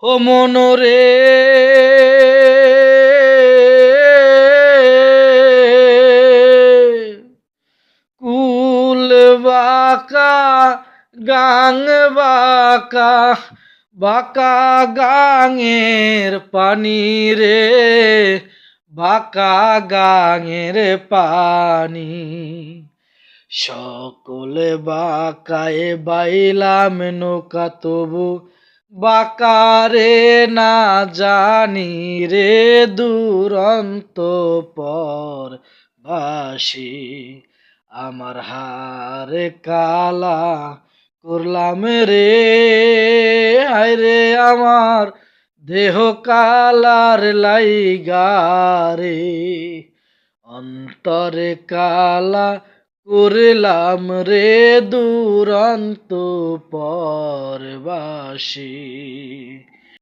ও মনরে কুল বাঁকা গাং বাঁকা বাঁকা গাঙের পানি রে বাঁকা গাঙের পানি সকলে বাঁকায় বাইলাম নৌকা তবু বাঁকারে না জানি রে দুরন্ত পর বাসি আমার হারে কালা করলাম রে হায় রে আমার দেহ কালার লাইগা রে অন্তরে কালা করলাম রে দুরন্ত পরবাসী।